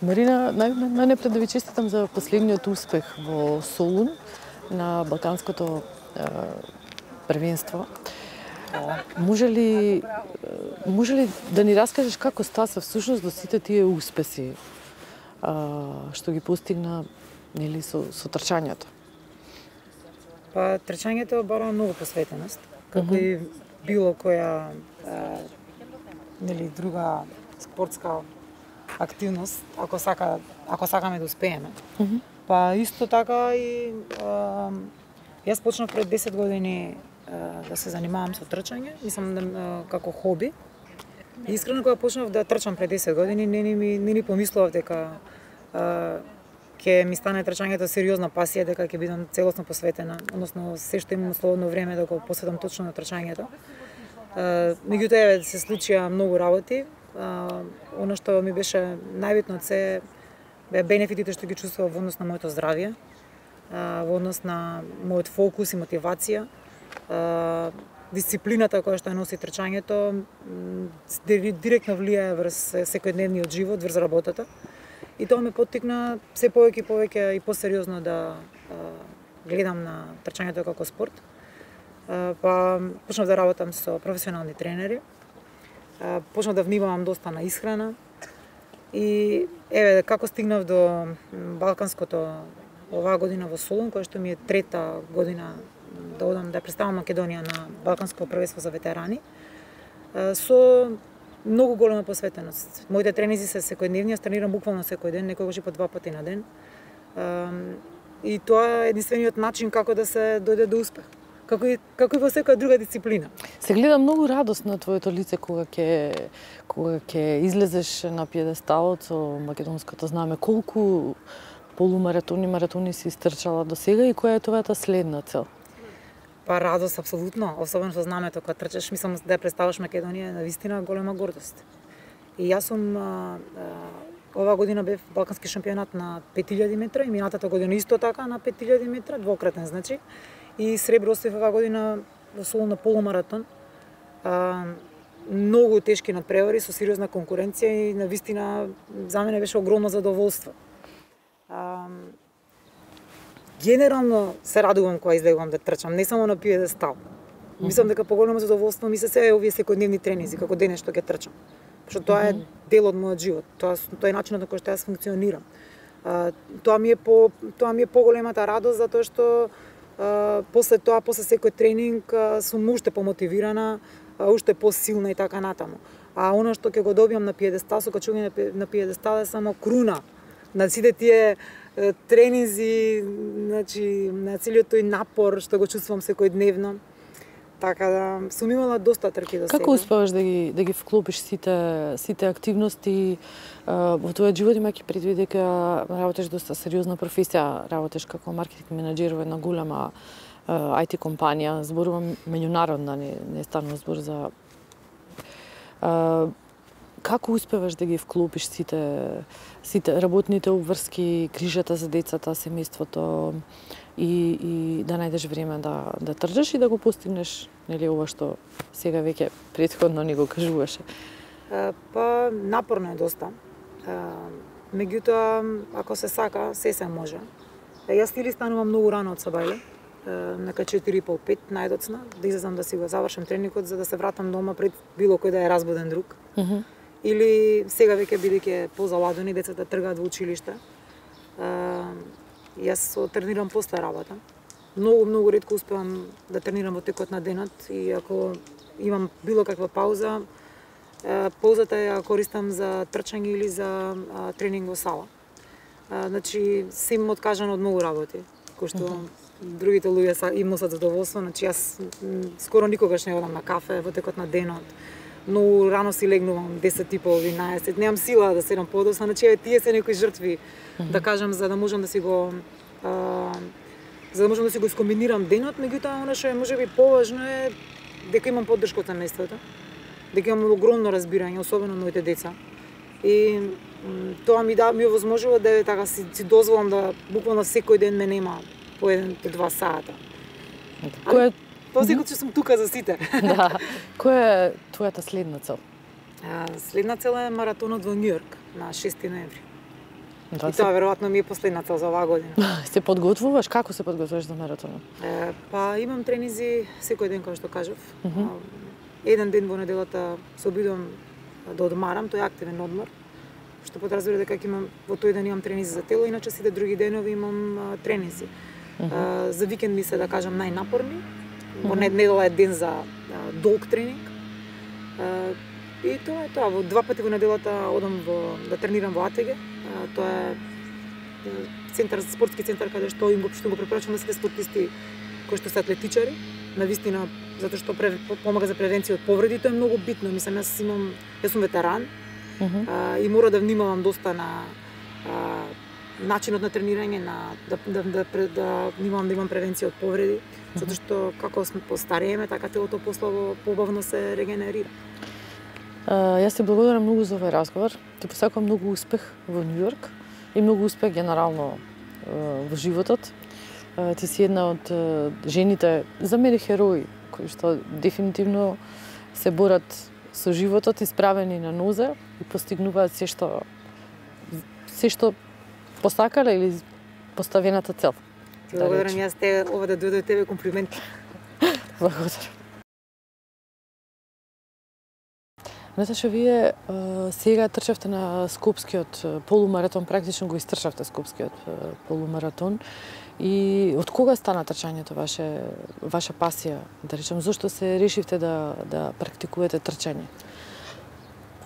Марина, најнапред да ви честитам за последниот успех во Солун на Балканското првенство. Може ли да ни раскажеш како стаса всушност до сите тие успеси што ги постигна, нели, со трчањето? Па трчањето бара многу посветеност, како и било која нели друга спортска активност, ако сакаме да успееме. Па исто така и јас почнав пред 10 години да се занимавам со трчање, мислам како хоби. И искрено кога почнав да трчам пред 10 години, не ни помислував дека ќе ми стане трчањето сериозна пасија, дека ќе бидам целосно посветена, односно се што имам слободно време да го посветам точно на трчањето. Меѓутоа се случија многу работи. Оно што ми беше најбитно од се беа бенефитите што ги чувствував во однос на моето здравје, во однос на мојот фокус и мотивација, дисциплината која што носи трчањето директно влијае врз секојдневниот живот, врз работата. И тоа ме поттикна се повеќе и посериозно да гледам на трчањето како спорт. Па почнав да работам со професионални тренери. Почнав да внимавам доста на исхрана. И еве како стигнав до Балканското оваа година во Солун, која што ми е трета година да одам да представам Македонија на Балканско првенство за ветерани, со многу голема посветеност. Моите тренинзи се секојдневни, јас тренирам буквално секој ден, некогаш и по 2 пати на ден. И тоа е единствениот начин како да се дојде до успех. Како и во секоја друга дисциплина. Се гледа многу радост на твоето лице кога ќе излезеш на пиедесталот со македонското знаме. Колку полумаратони, маратони си истрчала до сега и која е твојата следна цел? Па радост апсолутно, особено со знамето кога трчаш, мислам да ја представаш Македонија е навистина голема гордост. И јас сум оваа година бев балкански шампионат на 5000 метра и минатата година исто така на 5000 метра, двократен значи. И сребро освоив оваа година во Солун на полумаратон. Многу тешки надпревари со сериозна конкуренција и навистина за мене беше огромно задоволство. Генерално се радувам кога излегувам да трчам, не само на пиедестал. Мислам дека поголемо задоволство ми се овие секојдневни тренинзи, како денес што ќе трчам. Што тоа е дел од мојот живот. Тоа е начинот на кој што јас функционирам. Тоа ми е поголемата радост затоа што после секој тренинг сум уште помотивирана, уште посилна и така натаму. А она што ќе го добиам на пиедестал, со качување на пиедестал е само круна на сите тие тренинзи, значи на целиот тој напор што го чувствувам секојдневно. Така да сум имала доста трки до сега. Како успеваш да ги вклопиш сите активности во твојот живот, имајќи предвид дека работиш доста сериозна професија, работиш како маркетинг менаџер во една голема IT компанија, зборувам меѓународна, не станува збор за како успеваш да ги вклопиш сите работните обврски, грижата за децата, семејството и да најдеш време да трчаш и да го постигнеш, нели, ова што сега веќе претходно ни го кажуваше? Па напорно е доста. Меѓутоа, ако се сака, се може. Јас или станувам многу рано од сабајле, нека 4:30-5 најдоцна, да излезам да си го завршам тренингот за да се вратам дома пред било кој да е разбуден друг. Или сега веќе бидејќи позаладени, децата тргаат во училиште. Јас тренирам после работа. Многу ретко успевам да тренирам во текот на денот и ако имам било каква пауза, паузата ја користам за трчање или за тренинг во сала. Значи, се им откажано од многу работи, кои што другите луѓе им носат задоволство. Значи, јас скоро никогаш не одам на кафе во текот на денот. Многу рано си легнувам, 10:30, немам сила да седам подоцна. Значи, тие се некои жртви, да кажам, за да можам да си го искомбинирам денот, меѓутоа она што е можеби поважно е дека имам поддршка од семејството, дека имам огромно разбирање, особено моите деца. И тоа ми овозможува да така си дозволам да буквално секој ден ме нема по 1-2 сата. Посекогаш сум тука за сите. Да. Која е твојата следна цел? Следна цел е маратонот во Њујорк. на 6 ноември. Да, И тоа веројатно ми е последна цел за оваа година. се подготвуваш? Како се подготвуваш за маратонот? Па имам тренизи секој ден, како што кажав. Еден ден во неделата се обидувам да одмарам, тој е активен одмор, што подразбира дека имам во тој ден имам тренизи за тело, иначе сите други денови имам тренизи. За викенд ми се, да кажам, најнапорни. Во недела е ден за долг тренинг. И тоа е тоа. Два пати во неделата одам да тренирам во АТГ. Тоа е центар, спортски центар каде што го препорачувам на сите спортисти кои што се атлетичари, навистина затоа што помага за превенција од повреди, тоа е многу битно. Мислам, јас сум ветеран и мора да внимавам доста на начинот на тренирање, да внимавам да имам превенција од повреди, затоа што како сме постарееме, така телото послабо побавно се регенерира. Јас ти благодарам многу за овој разговор. Ти посакувам многу успех во Њу Јорк и многу успех генерално во животот. Ти си една од жените, за мене херои, кои што дефинитивно се борат со животот, исправени на нозе и постигнуваат се што посакале или поставената цел. Ти благодарам јас ова да дојде од тебе комплимент. Благодарам. Наташа, вие сега трчавте на Скопскиот полумаратон, практично го истрчавте Скопскиот полумаратон. И од кога стана трчањето ваша пасија, да речем, зошто се решивте да практикувате трчање?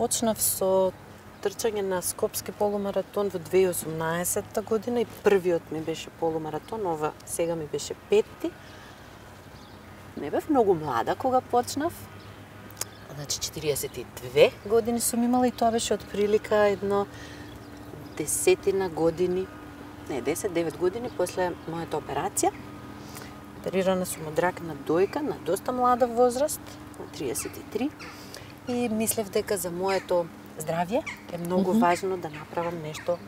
Почнав со трчање на Скопски полумаратон во 2018 година и првиот ми беше полумаратон, ова сега ми беше 5-ти. Не бев многу млада кога почнав. Значи 42 години сум имала и тоа беше отприлика едно 10 години, не 10-9 години после мојата операција. Оперирана сум од рак на дојка на доста млада возраст, на 33. И мислев дека за моето здравје е многу важно да направам нешто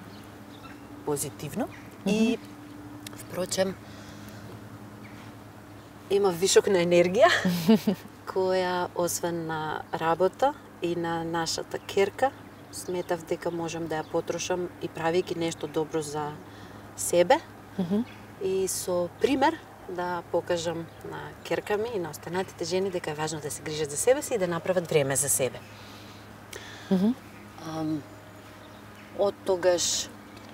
позитивно. И впрочем има вишок на енергија која освен на работа и на нашата керка сметав дека можам да ја потрошам и правејќи нешто добро за себе и со пример да покажам на керка ми и на останатите жени дека е важно да се грижат за себе си и да направат време за себе. Од тогаш,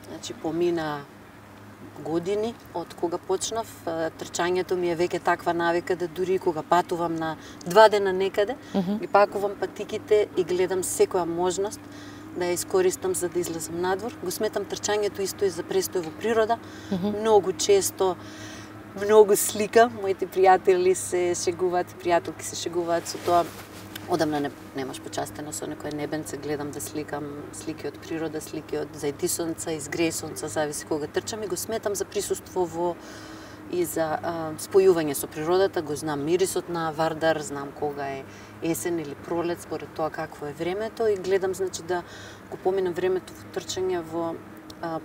значи, помина години од кога почнав, трчањето ми е веќе таква навика да дури кога патувам на 2 дена некаде, ги пакувам патиките и гледам секоја можност да ја искористам за да излезам надвор. Го сметам трчањето исто и за престој во природа. Многу често, многу сликам, моите пријатели се шегуваат, пријателки се шегуваат со тоа. Одамна немаш почастено со некој небенце, гледам да сликам слики од природа, слики од зајди сонца, изгреј сонца, зависи кога трчам и го сметам за присуство и за спојување со природата. Го знам мирисот на Вардар, знам кога е есен или пролет, според тоа какво е времето и гледам, значи, да го поминам времето во трчање, во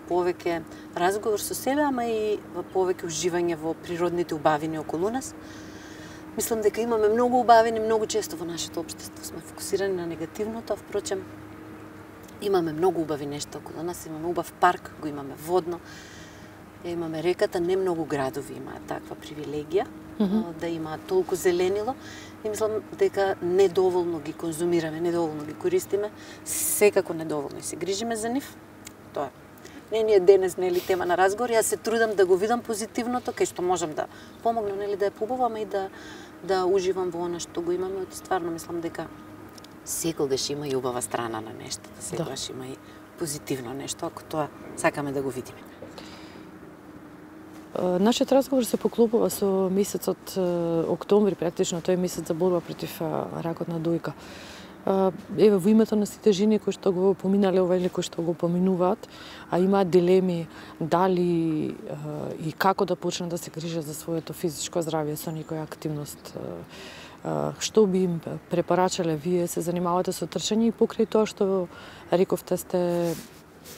повеќе разговор со себе, ама и повеќе уживање во природните убавини околу нас. Мислам дека имаме многу убавини, многу често во нашето општество сме фокусирани на негативното, а впрочем имаме многу убави нешта околу нас, имаме убав парк, го имаме водно, имаме реката, не многу градови имаат таква привилегија, да имаат толку зеленило и мислам дека недоволно ги конзумираме, недоволно ги користиме, секако недоволно и се грижиме за нив. Тоа не ни е денес, нели, тема на разговор, јас се трудам да го видам позитивното, кај што можам да помогнам, нели, да ја побувам и да уживам во она што го имаме. Стварно мислам дека секогаш има и убава страна на нештото, секогаш има и позитивно нешто, ако тоа сакаме да го видиме. Нашиот разговор се поклопува со месецот октомври, практично тој месец за борба против ракот на дојка. Еве, во името на сите жени кои што го поминале ова или кои што го поминуваат, а имаат дилеми дали и како да почнат да се грижат за своето физичко здравје со некоја активност, што би им препорачале? Вие се занимавате со трчање и покрај тоа што рековте сте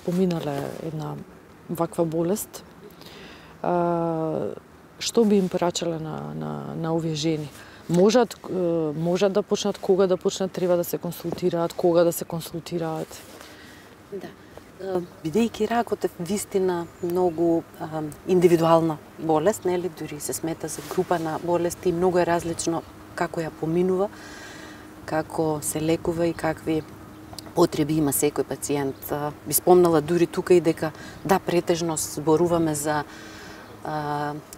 поминале една ваква болест, што би им порачале на овие жени? Можат да почнат, кога да почнат, треба да се консултираат, кога да се консултираат? Па, Да. Бидејќи ракот е вистина многу индивидуална болест, нели, дури се смета за група на болести, многу е различно како ја поминува, како се лекува и какви потреби има секој пациент. Би спомнала дури тука и дека да, претежно зборуваме за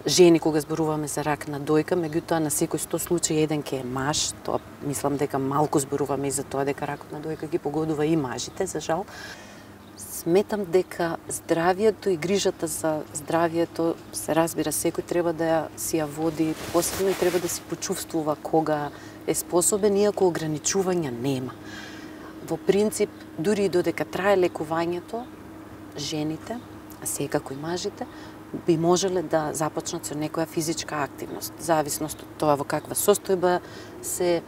жени кога зборуваме за рак на дојка, меѓутоа на секој 100 случаи еден ке е маж. Тоа мислам дека малку зборуваме и за тоа дека ракот на дојка ги погодува и мажите, за жал. Сметам дека здравието и грижата за здравието, се разбира, секој треба да си ја води посебно и треба да си почувствува кога е способен, иако ограничувања нема. Во принцип, дури и додека трае лекувањето, жените, а секако и мажите, би можеле да започнат со некоја физичка активност, зависност од тоа во каква состојба се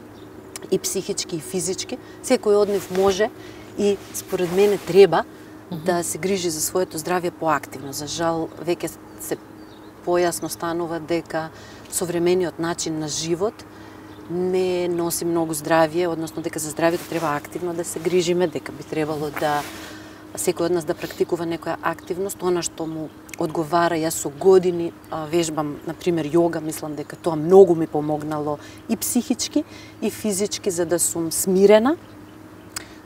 и психички и физички. Секој од нив може и според мене треба да се грижи за своето здравје поактивно. За жал, веќе се појасно станува дека современиот начин на живот не носи многу здравје, односно дека за здравјето треба активно да се грижиме, дека би требало да секој од нас да практикува некоја активност, она што му одговара. Јас со години вежбам, например, јога, мислам дека тоа многу ми помогнало и психички и физички, за да сум смирена,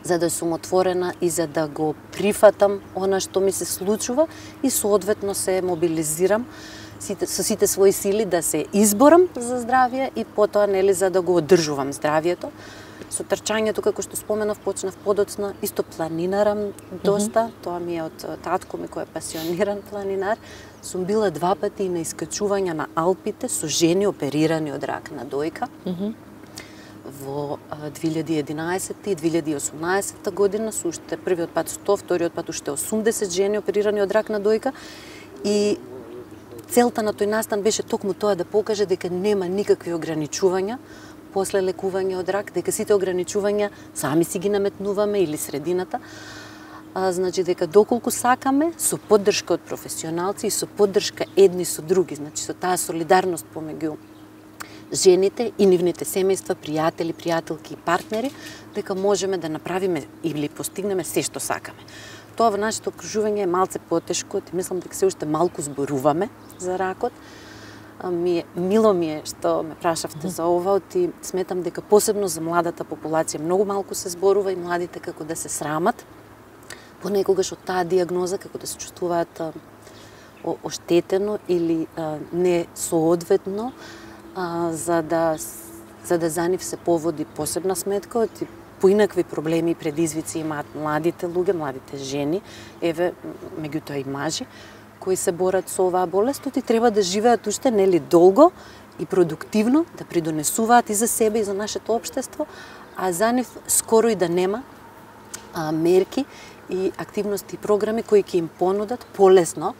за да сум отворена и за да го прифатам она што ми се случува и соодветно се мобилизирам со сите своји сили да се изборам за здравје и потоа, нели, за да го одржувам здравјето. Со трчањето, како што споменав, почнав подоцна, исто планинарам доста, тоа ми е од татко ми кој е пасиониран планинар. Сум била 2 пати на искачувања на Алпите со жени оперирани од рак на дојка. Во 2011 и 2018 година со уште првиот пат 100, вториот пат уште 80 жени оперирани од рак на дојка, и целта на тој настан беше токму тоа да покаже дека нема никакви ограничувања после лекување од рак, дека сите ограничувања сами си ги наметнуваме или средината. Значи дека доколку сакаме, со поддршка од професионалци и со поддршка едни со други, значи со таа солидарност помеѓу жените и нивните семејства, пријатели, пријателки и партнери, дека можеме да направиме или постигнеме се што сакаме. Тоа во нашето окружување е малце потешко, и мислам дека се уште малку зборуваме за ракот. Мило ми е што ме прашавте за ова, и сметам дека посебно за младата популација многу малку се зборува и младите како да се срамат понекогаш од таа диагноза, како да се чувствуваат оштетено или несоодветно, за да за нив се поводи посебна сметка, и поинакви проблеми и предизвици имаат младите луѓе, младите жени, еве, меѓутоа и мажи, кои се борат со оваа болест, и треба да живеат уште, нели, долго и продуктивно, да придонесуваат и за себе и за нашето општество, а за нив скоро и да нема мерки и активности и програми кои ќе им понудат полесно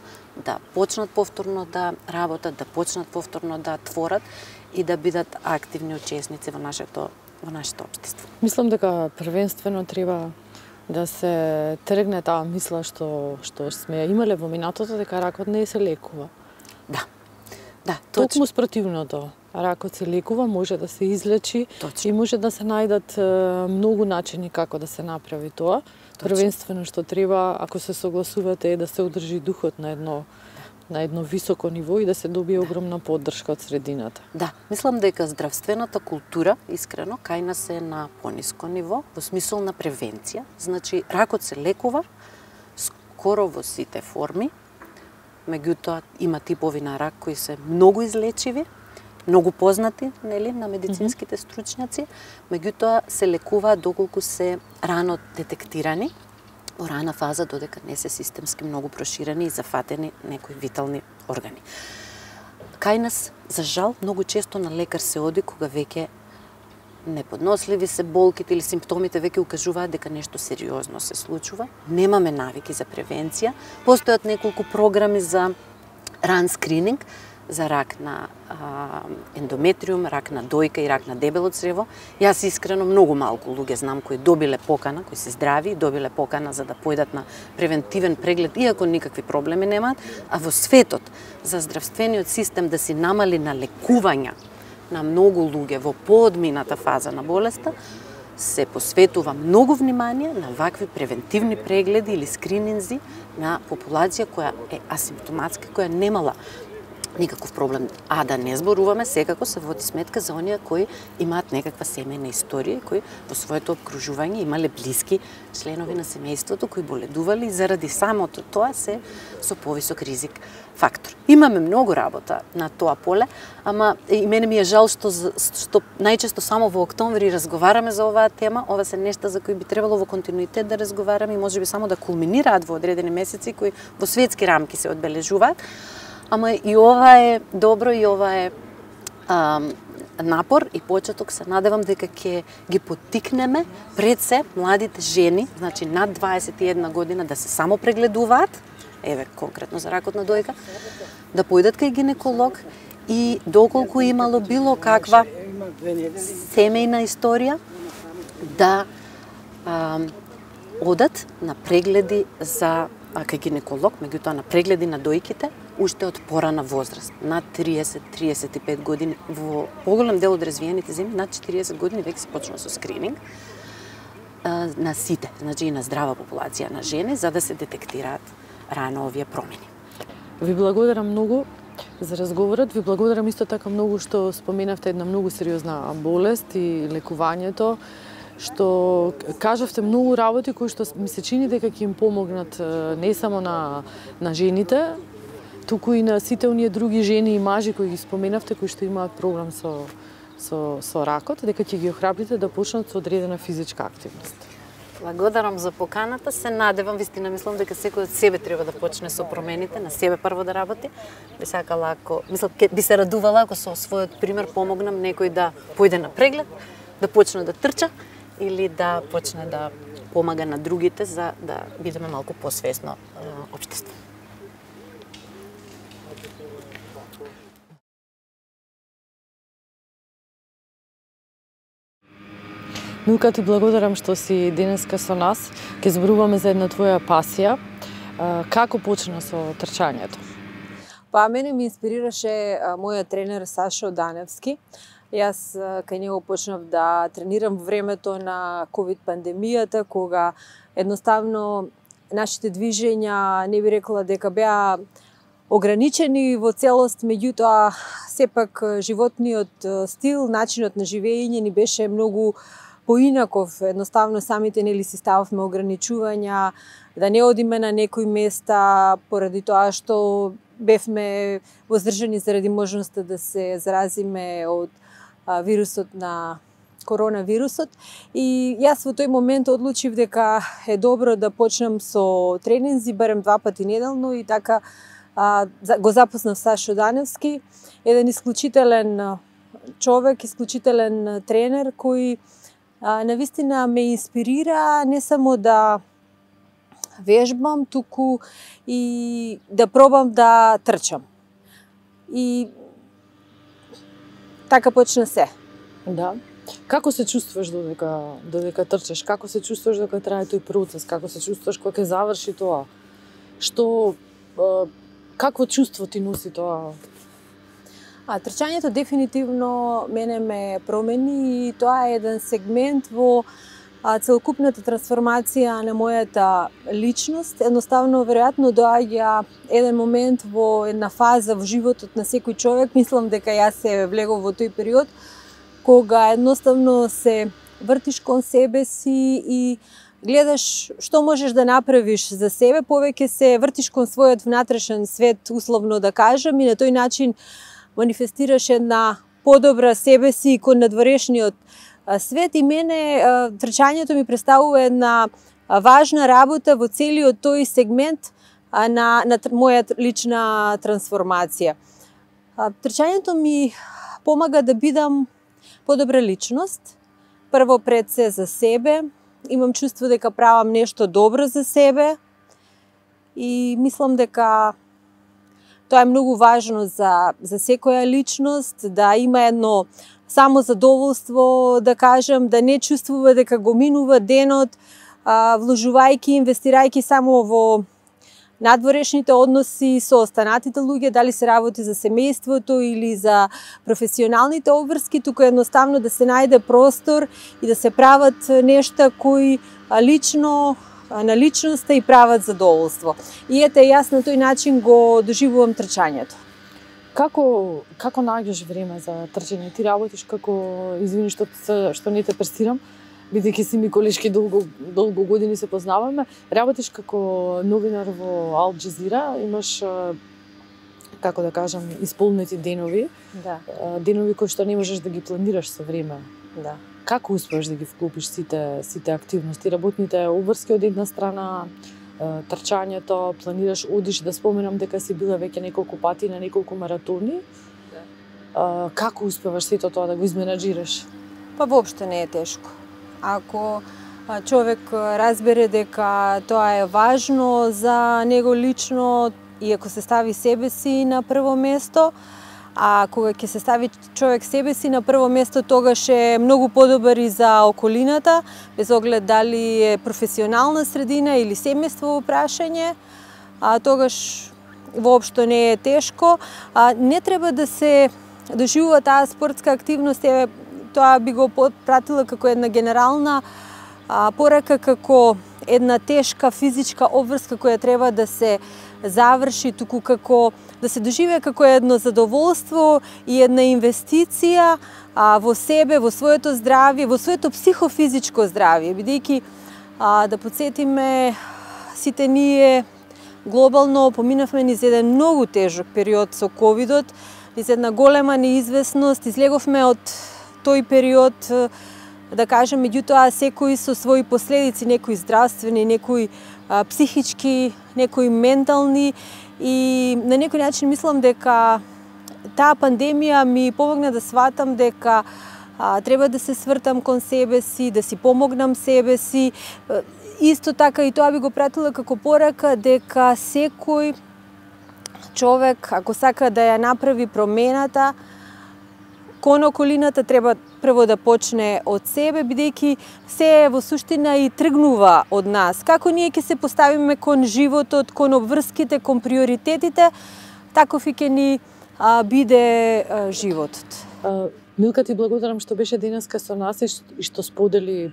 да почнат повторно да работат, да почнат повторно да творат и да бидат активни учесници во нашето општество. Мислам дека првенствено треба да се тргне таа мисла што сме ја имале во минатото, дека ракот не се лекува. Да. Да, точно. Токму спротивното. Ракот се лекува, може да се излечи. Точно. И може да се најдат многу начини како да се направи тоа. Точно. Првенствено што треба, ако се согласувате, е да се одржи духот на едно високо ниво и да се добие огромна поддршка од средината. Да, мислам дека здравствената култура, искрено, кај нас е на пониско ниво, во смисол на превенција. Значи, ракот се лекува скоро во сите форми, меѓутоа има типови на рак кои се многу излечиви, многу познати, нели, на медицинските стручњаци, меѓутоа се лекуваат доколку се рано детектирани, во рана фаза, додека не се системски многу проширени и зафатени некои витални органи. Кај нас, за жал, многу често на лекар се оди кога веќе неподносливи се болките или симптомите веќе укажуваат дека нешто сериозно се случува. Немаме навики за превенција. Постојат неколку програми за ран скрининг, за рак на ендометриум, рак на дојка и рак на дебело црево. Јас искрено многу малку луѓе знам кои добиле покана, кои се здрави, добиле покана за да појдат на превентивен преглед, иако никакви проблеми немаат, а во светот за здравствениот систем да си намали на лекувања на многу луѓе во поодмината фаза на болеста, се посветува многу внимание на вакви превентивни прегледи или скрининзи на популација која е асимптоматска, која немала никаков проблем. А да не зборуваме, секако се води сметка за оние кои имаат некаква семејна историја, кои во своето обкружување имале блиски членови на семејството кои боледувале и заради самото тоа се со повисок ризик фактор. Имаме многу работа на тоа поле, ама и мене ми е жал што најчесто само во октомври разговараме за оваа тема. Ова се нешта за кои би требало во континуитет да разговараме и можеби само да кулминираат во одредени месеци кои во светски рамки се одбележуваат. Ама и ова е добро и ова е напор и почеток. Се надевам дека ќе ги поттикнеме пред се младите жени, значи над 21 година, да се само прегледуваат, еве конкретно за ракот на дојка, да појдат кај гинеколог и доколку имало било каква семејна историја, да одат на прегледи за кај гинеколог, меѓутоа на прегледи на дојките, уште од порана возраст, над 30-35 години. Во поголем дел од развиените земји, над 40 години веќе се почнува со скрининг на сите, значи и на здрава популација на жени, за да се детектираат рано овие промени. Ви благодарам многу за разговорот. Ви благодарам исто така многу што споменавте една многу сериозна болест и лекувањето, што кажавте многу работи кои што ми се чини дека ќе им помогнат не само на жените, туку и на сите оние други жени и мажи кои ги споменавте, кои што имаат проблем со ракот, дека ќе ги охрабрите да почнат со одредена физичка активност. Благодарам за поканата. Се надевам, вистина мислам дека секој од себе треба да почне со промените, на себе прво да работи. Би сакала би се радувала ако со својот пример помогнам некој да појде на преглед, да почне да трча или да почне да помага на другите за да бидеме малку посвесно општество. Милка, ти благодарам што си денеска со нас. Ке зборуваме за една твоја пасија. Како почна со трчањето? Па мене ми инспирираше мојот тренер Сашо Даневски. Јас кај него почнав да тренирам во времето на ковид пандемијата, кога едноставно нашите движења не би рекла дека беа ограничени во целост, меѓутоа сепак животниот стил, начинот на живење ни беше многу поинаков. Едноставно самите нели си стававме ограничувања, да не одиме на некои места поради тоа што бевме воздржани заради можноста да се заразиме од вирусот на коронавирусот. И јас во тој момент одлучив дека е добро да почнам со тренинзи барем 2 пати неделно и така го запознав Сашо Даневски, еден исклучителен човек, исклучителен тренер кој навистина ме инспирира не само да вежбам, туку и да пробам да трчам. И така почна се. Да. Како се чувствуваш додека трчаш? Како се чувствуваш додека трае тој процес? Како се чувствуваш кога ќе заврши тоа? Какво чувство ти носи тоа? Трчањето дефинитивно мене ме промени и тоа е еден сегмент во целокупната трансформација на мојата личност. Едноставно, веројатно доаѓа еден момент во една фаза во животот на секој човек, мислам дека јас се влегов во тој период, кога едноставно се вртиш кон себе си и гледаш што можеш да направиш за себе, повеќе се вртиш кон својот внатрешен свет, условно да кажам, и на тој начин манифестираш една подобра себе си кон надворешниот свет. И мене трчањето ми представува една важна работа во целиот тој сегмент на моја лична трансформација. Трчањето ми помага да бидам подобра личност, прво пред се за себе, имам чувство дека правам нешто добро за себе и мислам дека тоа е многу важно за секоја личност, да има едно самозадоволство, да кажам, да не чувствува дека го минува денот, вложувајќи, инвестирајќи само во надворешните односи со останатите луѓе, дали се работи за семејството или за професионалните обврски, туку едноставно да се најде простор и да се прават нешта кои лично на личноста и прават задоволство. И ете, јас на тој начин го доживувам трчањето. Како наѓаш време за трчање? Ти работиш како, извини што не те пресирам, бидејќи си ми колешки долго години се познаваме, работиш како новинар во Ал Џезира, имаш, како да кажам, исполнети денови, Да. Денови кои што не можеш да ги планираш со време. Да. Како успеаш да ги вклопиш сите активности, работните обврски од една страна, трчањето, планираш, одиш, да споменам дека си била веќе неколку пати на неколку маратони. Како успеваш сето тоа да го изменаџираш? Па воопшто не е тешко. Ако човек разбере дека тоа е важно за него лично и ако се стави себе си на прво место, а кога ќе се стави човек себе си на прво место, тогаш е многу подобар и за околината, без оглед дали е професионална средина или семејство прашање, тогаш воопшто не е тешко. Не треба да се доживува таа спортска активност, тоа би го пратила како една генерална порака, како една тешка физичка обврска која треба да се заврши, туку како да се доживее како едно задоволство и една инвестиција во себе, во своето здравје, во своето психофизичко здравје, бидејќи да подсетиме сите ние глобално поминавме низ еден многу тежок период со ковидот, низ една голема неизвестност, излеговме од тој период, да кажем, меѓутоа секој со своји последици, некои здравствени, некои психички, некои ментални, и на некој начин мислам дека таа пандемија ми помогна да сватам дека треба да се свртам кон себе си, да си помогнам себе си. Исто така и тоа би го пратила како порака дека секој човек, ако сака да ја направи промената кон околината, треба прво да почне од себе, бидејќи се во суштина и тргнува од нас. Како ние ќе се поставиме кон животот, кон обврските, кон приоритетите, таков и ќе ни биде животот. Милка, ти благодарам што беше денеска со нас и што сподели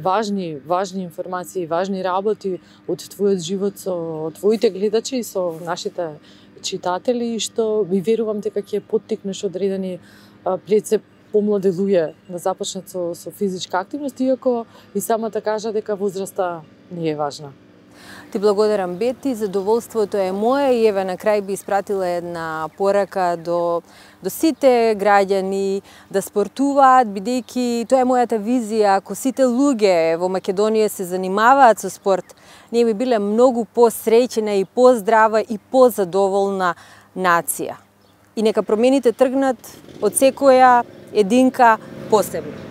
важни информации, важни работи од твојот живот со твоите гледачи и со нашите читатели, и што ви верувам дека ќе поттикнеш одредени пред се помлади луѓе да започнат со физичка активност, иако и самата кажа дека возраста не е важна. Ти благодарам, Бети, задоволството е мое и еве на крај би испратила една порака до сите граѓани да спортуваат, бидејќи тоа е мојата визија. Ако сите луѓе во Македонија се занимаваат со спорт, ние би биле многу посреќена и поздрава и позадоволна нација. И нека промените тргнат од секоја единка посебно.